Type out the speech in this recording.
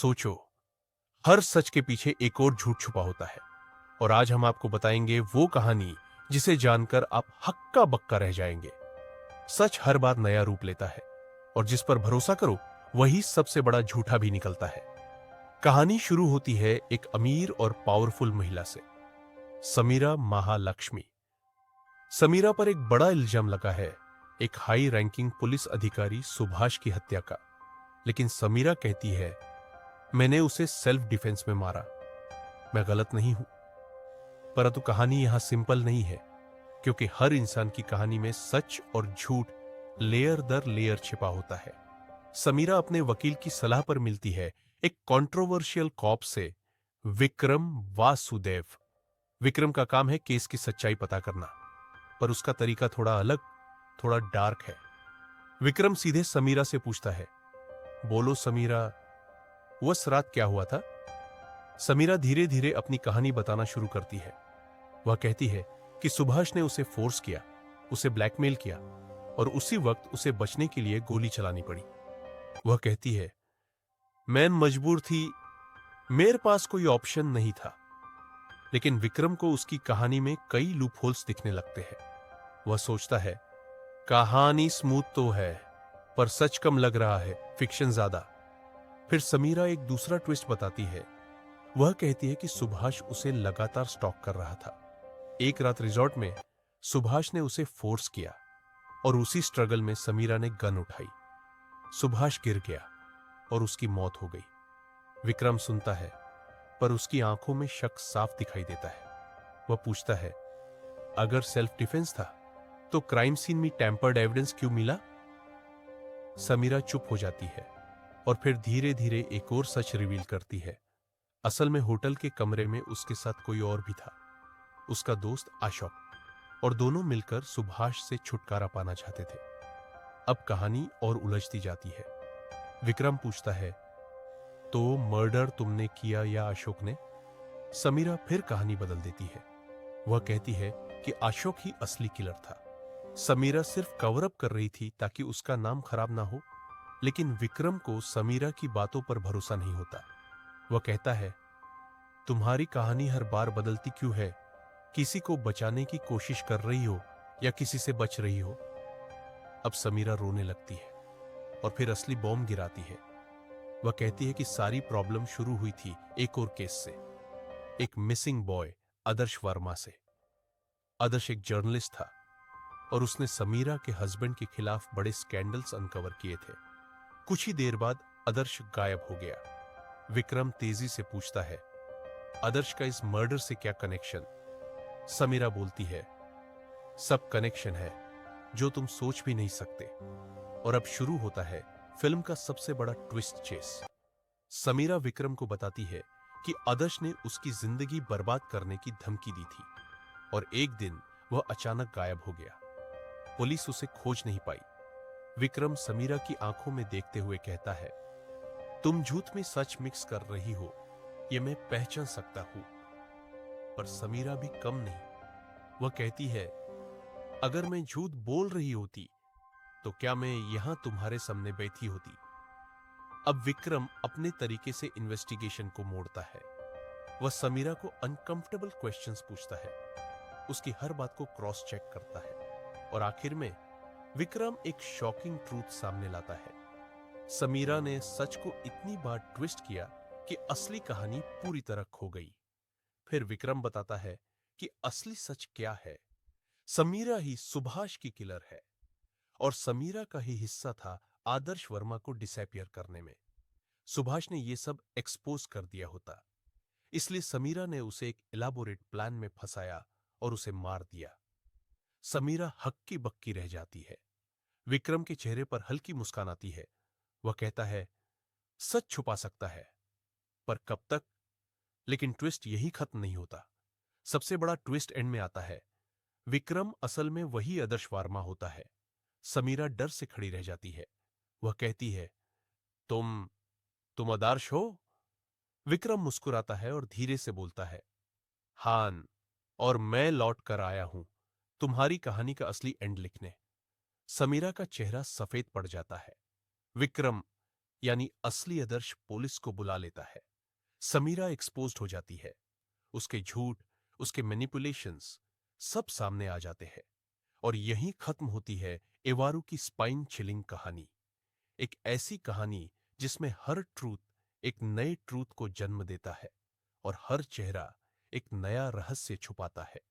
सोचो, हर सच के पीछे एक और झूठ छुपा होता है। और आज हम आपको बताएंगे वो कहानी जिसे जानकर आप हक्का बक्का रह जाएंगे। सच हर बार नया रूप लेता है और जिस पर भरोसा करो वही सबसे बड़ा झूठा भी निकलता है। कहानी शुरू होती है एक अमीर और पावरफुल महिला से, समीरा महालक्ष्मी। समीरा पर एक बड़ा इल्जाम लगा है, एक हाई रैंकिंग पुलिस अधिकारी सुभाष की हत्या का। लेकिन समीरा कहती है, मैंने उसे सेल्फ डिफेंस में मारा, मैं गलत नहीं हूं। परंतु कहानी यहां सिंपल नहीं है, क्योंकि हर इंसान की कहानी में सच और झूठ लेयर दर लेयर छिपा होता है। समीरा अपने वकील की सलाह पर मिलती है एक कंट्रोवर्शियल कॉप से, विक्रम वासुदेव। विक्रम का काम है केस की सच्चाई पता करना, पर उसका तरीका थोड़ा अलग, थोड़ा डार्क है। विक्रम सीधे समीरा से पूछता है, बोलो समीरा, उस रात क्या हुआ था? समीरा धीरे धीरे अपनी कहानी बताना शुरू करती है। वह कहती है कि सुभाष ने उसे फोर्स किया, उसे ब्लैकमेल किया और उसी वक्त उसे बचने के लिए गोली चलानी पड़ी। वह कहती है, मैं मजबूर थी, मेरे पास कोई ऑप्शन नहीं था। लेकिन विक्रम को उसकी कहानी में कई लूप होल्स दिखने लगते हैं। वह सोचता है, कहानी स्मूथ तो है, पर सच कम लग रहा है, फिक्शन ज्यादा। फिर समीरा एक दूसरा ट्विस्ट बताती है। वह कहती है कि सुभाष उसे लगातार स्टॉक कर रहा था। एक रात रिजॉर्ट में सुभाष ने उसे फोर्स किया और उसी स्ट्रगल में समीरा ने गन उठाई। सुभाष गिर गया और उसकी मौत हो गई। विक्रम सुनता है, पर उसकी आंखों में शक साफ दिखाई देता है। वह पूछता है, अगर सेल्फ डिफेंस था तो क्राइम सीन में टेम्पर्ड एविडेंस क्यों मिला? समीरा चुप हो जाती है और फिर धीरे धीरे एक और सच रिवील करती है। असल में होटल के कमरे में उसके साथ कोई और भी था, उसका दोस्त अशोक, और दोनों मिलकर सुभाष से छुटकारा पाना चाहते थे। अब कहानी और उलझती जाती है। विक्रम पूछता है, तो मर्डर तुमने किया या अशोक ने? समीरा फिर कहानी बदल देती है। वह कहती है कि अशोक ही असली किलर था, समीरा सिर्फ कवर अप कर रही थी ताकि उसका नाम खराब ना हो। लेकिन विक्रम को समीरा की बातों पर भरोसा नहीं होता। वह कहता है, तुम्हारी कहानी हर बार बदलती क्यों है? किसी को बचाने की कोशिश कर रही हो या किसी से बच रही हो? अब समीरा रोने लगती है और फिर असली बॉम्ब गिराती है। वह कहती है कि सारी प्रॉब्लम शुरू हुई थी एक और केस से, एक मिसिंग बॉय आदर्श वर्मा से। आदर्श एक जर्नलिस्ट था और उसने समीरा के हस्बैंड के खिलाफ बड़े स्कैंडल्स अनकवर किए थे। कुछ ही देर बाद आदर्श गायब हो गया। विक्रम तेजी से पूछता है, आदर्श का इस मर्डर से क्या कनेक्शन? समीरा बोलती है, सब कनेक्शन है जो तुम सोच भी नहीं सकते। और अब शुरू होता है फिल्म का सबसे बड़ा ट्विस्ट चेस। समीरा विक्रम को बताती है कि आदर्श ने उसकी जिंदगी बर्बाद करने की धमकी दी थी और एक दिन वह अचानक गायब हो गया। पुलिस उसे खोज नहीं पाई। विक्रम समीरा की आंखों में देखते हुए कहता है, तुम झूठ में सच मिक्स कर रही हो, यह मैं पहचान सकता हूं। पर समीरा भी कम नहीं। वह कहती है, अगर मैं झूठ बोल रही होती तो क्या मैं यहां तुम्हारे सामने बैठी होती? अब विक्रम अपने तरीके से इन्वेस्टिगेशन को मोड़ता है। वह समीरा को अनकंफर्टेबल क्वेश्चंस पूछता है, उसकी हर बात को क्रॉस चेक करता है और आखिर में विक्रम एक शॉकिंग ट्रूथ सामने लाता है। समीरा ने सच को इतनी बार ट्विस्ट किया कि असली कहानी पूरी तरह खो गई। फिर विक्रम बताता है कि असली सच क्या है। समीरा ही सुभाष की किलर है और समीरा का ही हिस्सा था आदर्श वर्मा को डिसअपियर करने में। सुभाष ने यह सब एक्सपोज कर दिया होता, इसलिए समीरा ने उसे एक इलाबोरेट प्लान में फंसाया और उसे मार दिया। समीरा हक्की बक्की रह जाती है। विक्रम के चेहरे पर हल्की मुस्कान आती है। वह कहता है, सच छुपा सकता है, पर कब तक? लेकिन ट्विस्ट यही खत्म नहीं होता। सबसे बड़ा ट्विस्ट एंड में आता है। विक्रम असल में वही आदर्श वर्मा होता है। समीरा डर से खड़ी रह जाती है। वह कहती है, तुम आदर्श हो? विक्रम मुस्कुराता है और धीरे से बोलता है, हान, और मैं लौट कर आया हूं तुम्हारी कहानी का असली एंड लिखने। समीरा का चेहरा सफेद पड़ जाता है। विक्रम, यानी असली आदर्श पुलिस को बुला लेता है। समीरा एक्सपोज्ड हो जाती है। उसके झूठ, उसके मैनिपुलेशंस सब सामने आ जाते हैं और यहीं खत्म होती है एवारू की स्पाइन चिलिंग कहानी। एक ऐसी कहानी जिसमें हर ट्रूथ एक नए ट्रूथ को जन्म देता है और हर चेहरा एक नया रहस्य छुपाता है।